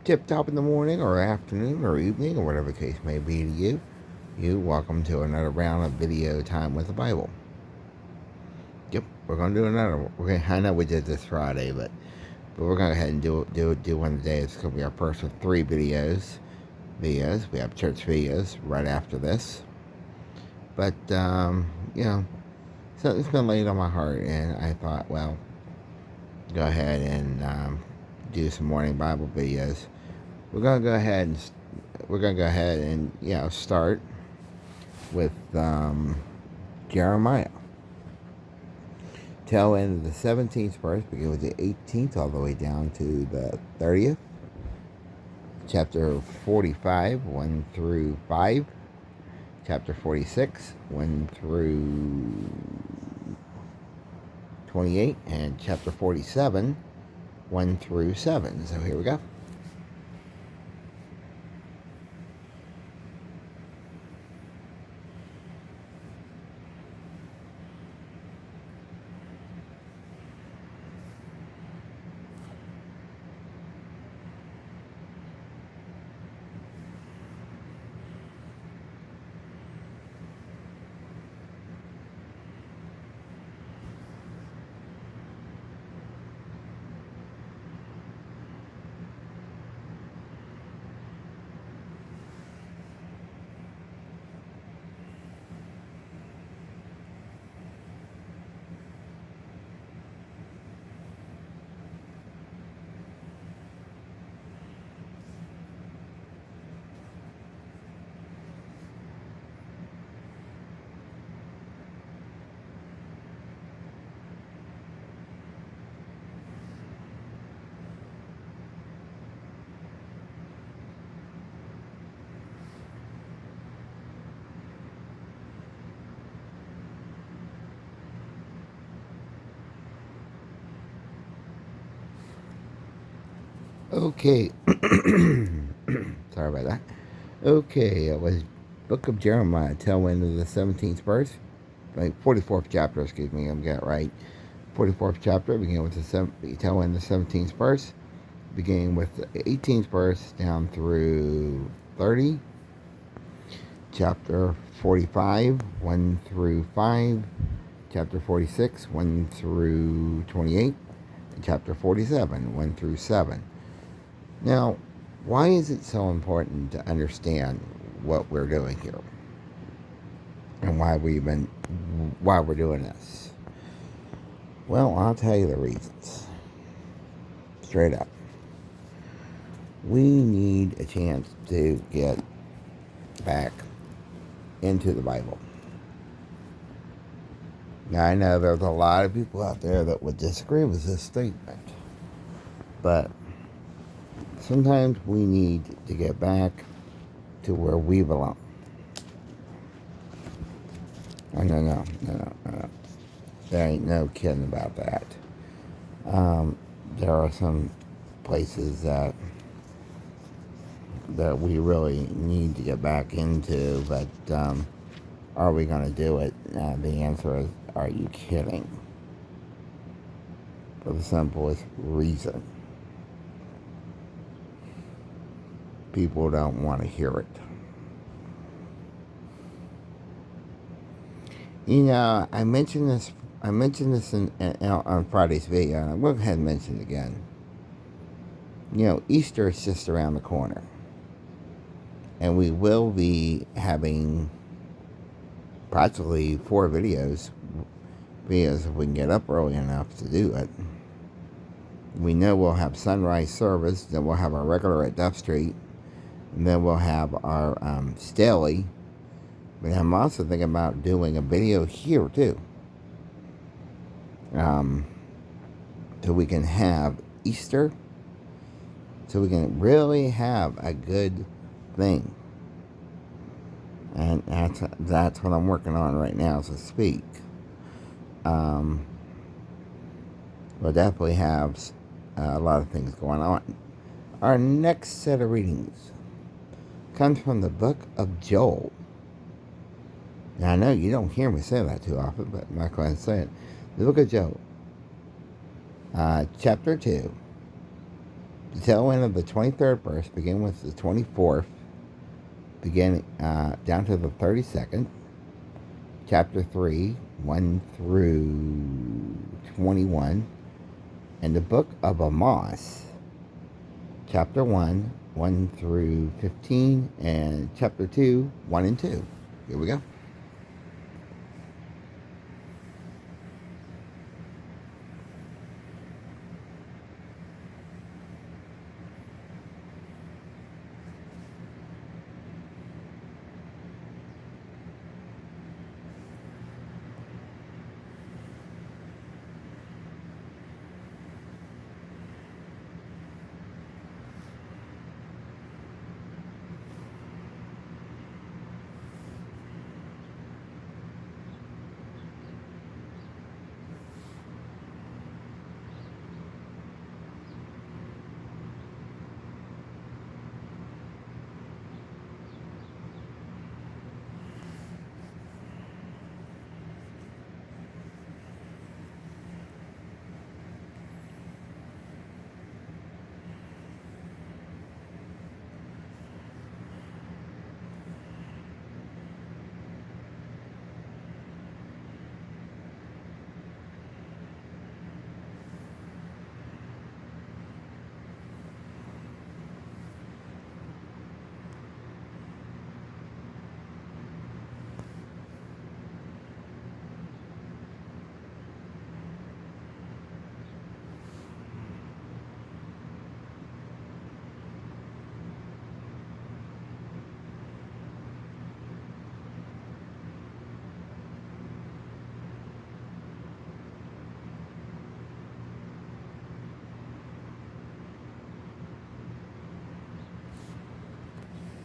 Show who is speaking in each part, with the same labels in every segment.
Speaker 1: tip top in the morning or afternoon or evening or whatever the case may be to you. Welcome to another round of video time with the Bible. Yep, we're gonna do another one. I know we did this Friday, but we're gonna go ahead and do one today. It's gonna be our first of three videos. We have church videos right after this. But something's been laid on my heart, and I thought, well, go ahead and do some morning Bible videos. We're gonna go ahead and start with Jeremiah. Tail end of the 17th verse, begin with the 18th all the way down to the 30th. Chapter 45, 1 through 5. Chapter 46, 1 through 28. And chapter 47, 1 through 7. So here we go. Okay. Sorry about that. Okay, it was Book of Jeremiah, tail end of the 17th verse. 44th chapter, excuse me, I'm getting it right. 44th chapter, beginning with the tail end of the 17th verse, beginning with the 18th verse down through 30. Chapter 45, 1 through 5. Chapter 46, 1 through 28. And chapter 47, 1 through 7. Now, why is it so important to understand what we're doing here and why we're doing this? Well, I'll tell you the reasons. Straight up. We need a chance to get back into the Bible. Now, I know there's a lot of people out there that would disagree with this statement, but sometimes we need to get back to where we belong. Oh, no. There ain't no kidding about that. There are some places that we really need to get back into, but are we going to do it? The answer is, are you kidding? For the simplest reason. People don't want to hear it. I mentioned this on Friday's video, and I'm going to go ahead and mention it again. Easter is just around the corner. And we will be having practically 4 videos if we can get up early enough to do it. We know we'll have sunrise service, then we'll have our regular at Duff Street, and then we'll have our Staley. But I'm also thinking about doing a video here too. So we can have Easter. So we can really have a good thing. And that's what I'm working on right now as I speak. We'll definitely have a lot of things going on. Our next set of readings comes from the book of Joel. Now, I know you don't hear me say that too often, but I'm not going to say it. The book of Joel, chapter 2, The tail end of the 23rd verse, begin with the 24th, beginning down to the 32nd. Chapter 3, 1 through 21. And the book of Amos, chapter 1, 1 through 15, and chapter 2, 1 and 2. Here we go.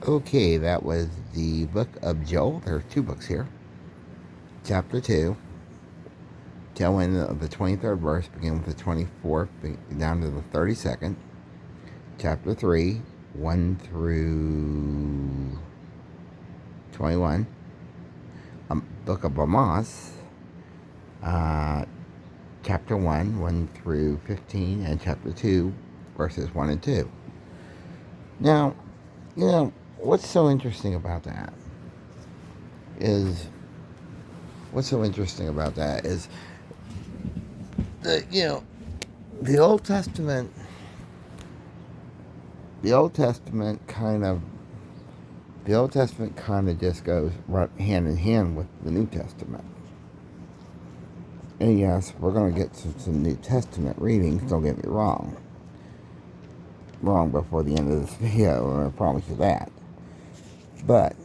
Speaker 1: Okay, that was the book of Joel. There are two books here. Chapter 2, tail end of the 23rd verse, begin with the 24th, down to the 32nd. Chapter 3, 1 through 21. Book of Amos, chapter 1, 1 through 15, and chapter 2, verses 1 and 2. Now, what's so interesting about that is that, the Old Testament kind of just goes right hand in hand with the New Testament. And yes, we're going to get some New Testament readings, don't get me wrong. Wrong before the end of this video, I promise you that. But,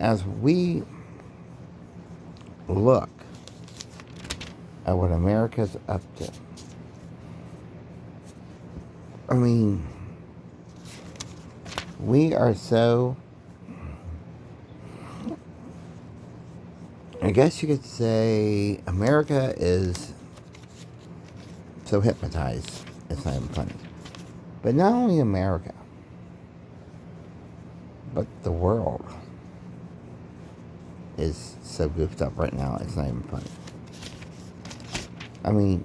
Speaker 1: as we look at what America's up to, I mean, we are so, I guess you could say, America is so hypnotized, it's not even funny. But not only America, but the world is so goofed up right now, it's not even funny. I mean,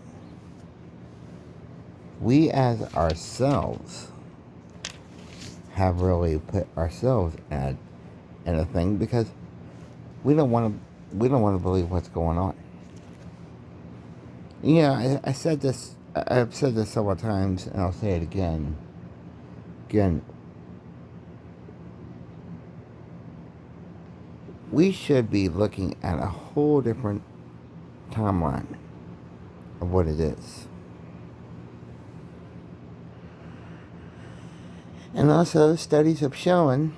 Speaker 1: we as ourselves have really put ourselves in a thing because we don't want to believe what's going on. I've said this several times, and I'll say it again. We should be looking at a whole different timeline of what it is. And also, studies have shown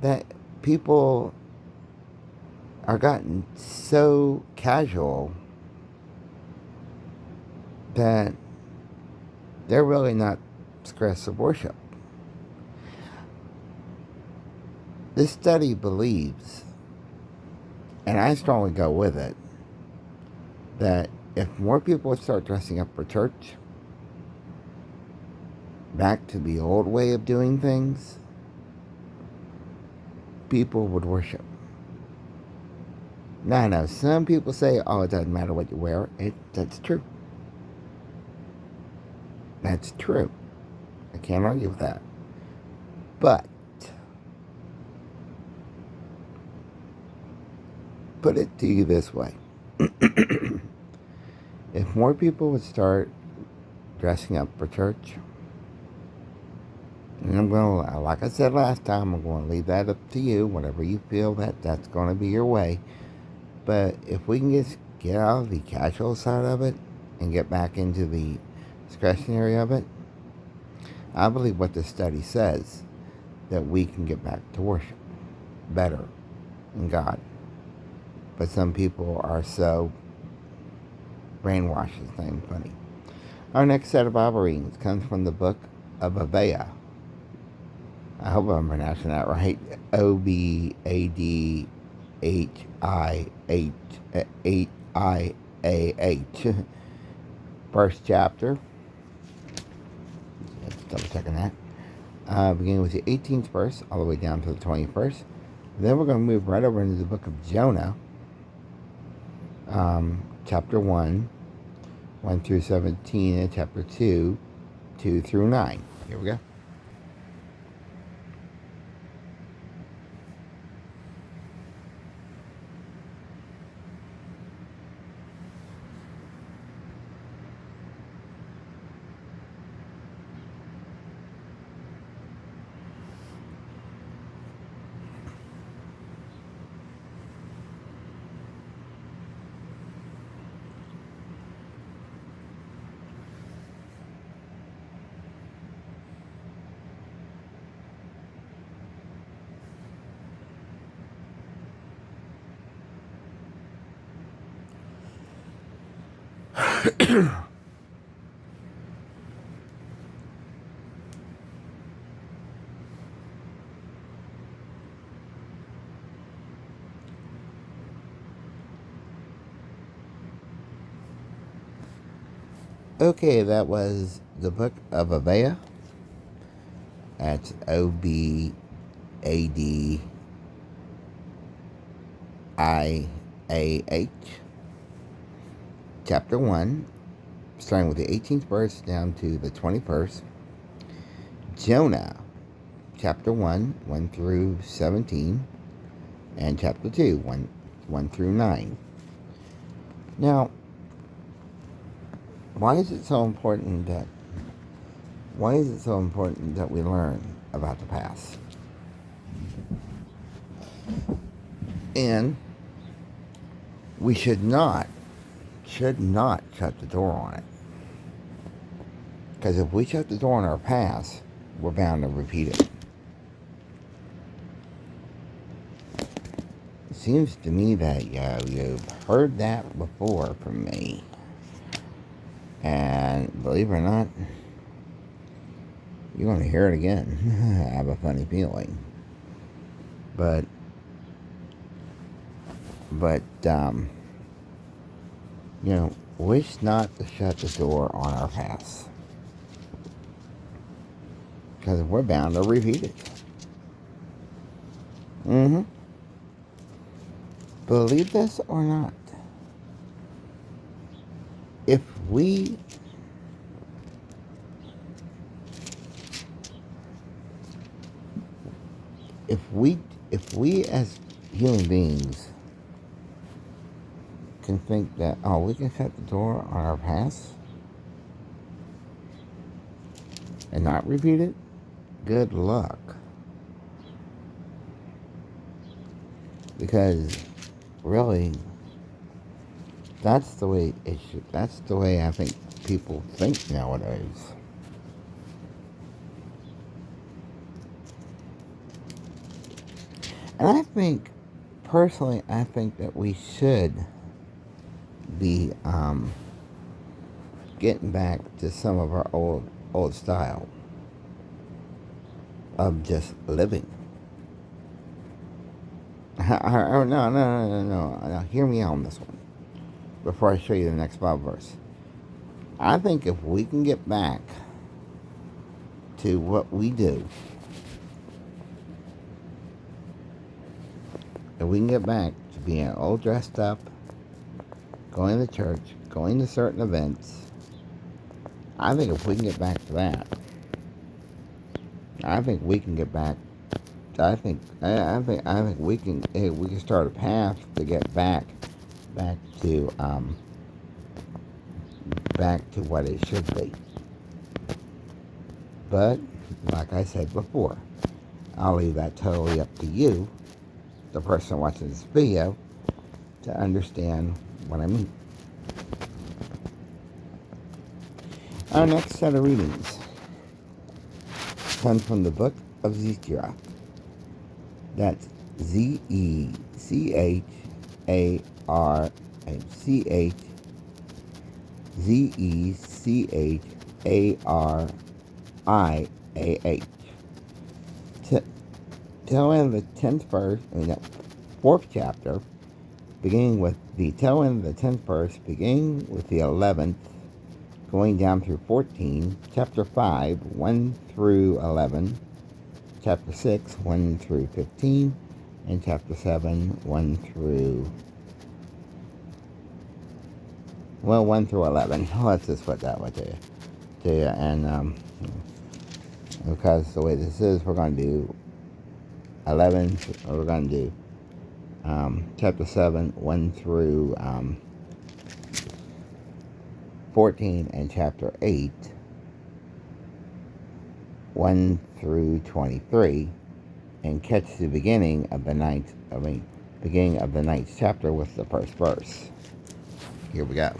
Speaker 1: that people are gotten so casual that they're really not scarce of worship. This study believes, and I strongly go with it, that if more people would start dressing up for church, back to the old way of doing things, people would worship. Now, I know some people say, oh, it doesn't matter what you wear. That's true. That's true. I can't argue with that. But put it to you this way. If more people would start dressing up for church, and I'm going to, like I said last time, I'm going to leave that up to you, whatever you feel that's going to be your way. But if we can just get out of the casual side of it and get back into the discretionary of it, I believe what this study says, that we can get back to worship better in God. But some people are so brainwashed, it's not even funny. Our next set of Bible readings comes from the book of Obadiah. I hope I'm pronouncing that right. Obadhiah. First chapter. Just double checking that. Beginning with the 18th verse all the way down to the 21st. Then we're going to move right over into the book of Jonah. Chapter 1, 1 through 17, and chapter 2, 2 through 9. Here we go. Okay, that was the book of Obadiah. That's Obadiah. Chapter 1, starting with the 18th verse down to the 21st. Jonah, chapter 1, 1 through 17. And chapter 2, 1 through 9. Now, why is it so important that we learn about the past? And we should not shut the door on it. Because if we shut the door on our past, we're bound to repeat it. It seems to me that you've heard that before from me. And believe it or not, you're going to hear it again. I have a funny feeling. But wish not to shut the door on our past. Because we're bound to repeat it. Believe this or not, if we as human beings can think that, we can shut the door on our past and not repeat it, good luck. Because really, that's the way it should. That's the way I think people think nowadays. And I think, personally, that we should be getting back to some of our old style of just living. No. Now, hear me out on this one before I show you the next Bible verse. I think if we can get back to what we do, if we can get back to being all dressed up, going to church, going to certain events, I think if we can get back to that, I think we can get back. I think we can start a path to get back to back to what it should be. But like I said before, I'll leave that totally up to you, the person watching this video, to understand what I mean. Our next set of readings comes from the book of Zechariah. That's Zechariah. Tail end of the 10th verse, fourth chapter, beginning with the tail end of the 10th verse, beginning with the 11th, going down through 14, chapter 5, 1 through 11, chapter 6, 1 through 15, and chapter 7, 1 through 11. Let's just put that way to you. And because the way this is, we're going to do 11, or we're going to do chapter 7, 1 through 14, and chapter 8, 1 through 23, and catch the beginning of the ninth chapter with the first verse. Here we go.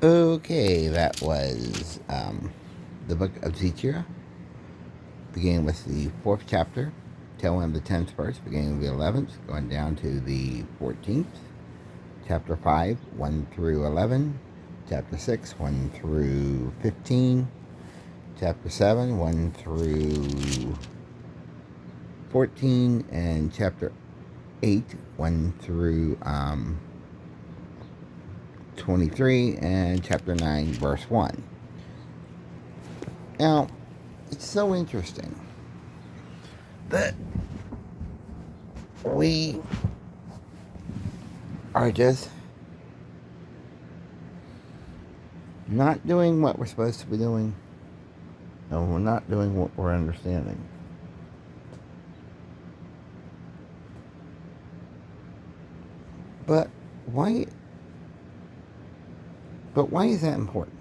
Speaker 1: Okay, that was the book of Zechariah, beginning with the 4th chapter, tail end of the 10th verse, beginning with the 11th, going down to the 14th, chapter 5, 1 through 11, chapter 6, 1 through 15, chapter 7, 1 through 14, and chapter 8, 1 through 23, and chapter 9, verse 1. Now, it's so interesting that we are just not doing what we're supposed to be doing, and we're not doing what we're understanding. But why is that important?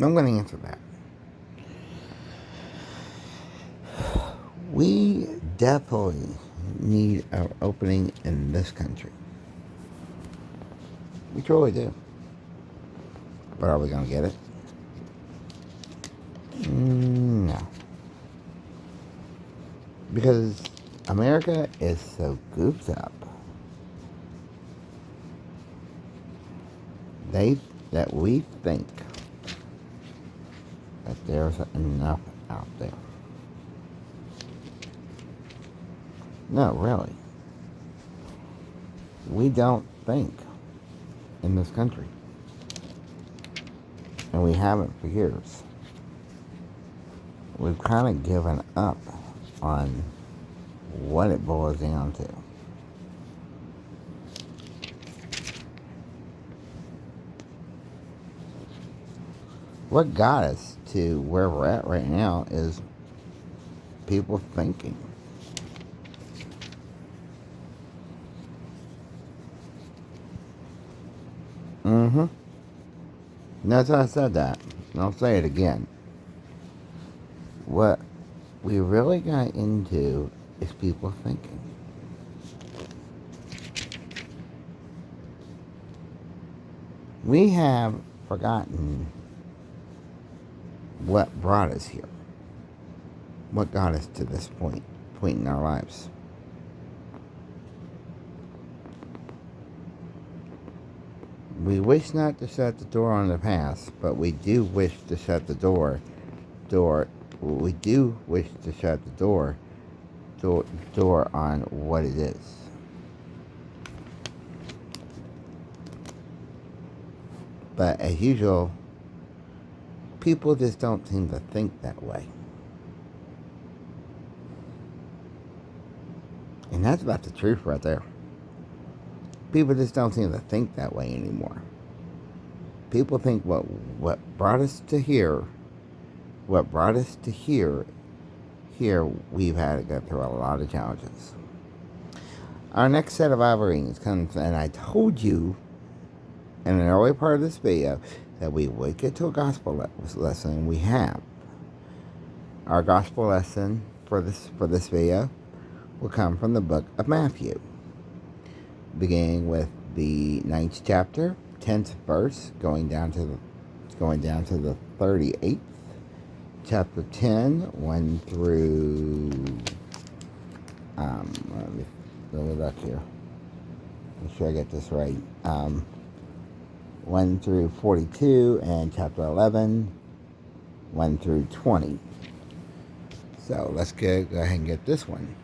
Speaker 1: I'm going to answer that. We definitely need an opening in this country. We truly do. But are we going to get it? No. Because America is so goofed up that we think that there's enough out there. No, really. We don't think in this country. And we haven't for years. we've kind of given up on what it boils down to. What got us to where we're at right now is people thinking. Mm-hmm. That's why I said that. And I'll say it again. What we really got into is people thinking. We have forgotten what brought us here. What got us to this point in our lives. We wish not to shut the door on the past, but we do wish to shut the door. We do wish to shut the door on what it is. But as usual, people just don't seem to think that way. And that's about the truth right there. People just don't seem to think that way anymore. People think what brought us to here, here we've had to go through a lot of challenges. Our next set of Bible readings comes, and I told you in an early part of this video that we would get to a gospel lesson. We have. Our gospel lesson for this video will come from the book of Matthew, beginning with the 9th chapter, 10th verse, going down to the 38th. Chapter 10, 1 through, let me look here. Make sure I get this right. 1 through 42, and chapter 11, 1 through 20. So let's go ahead and get this one.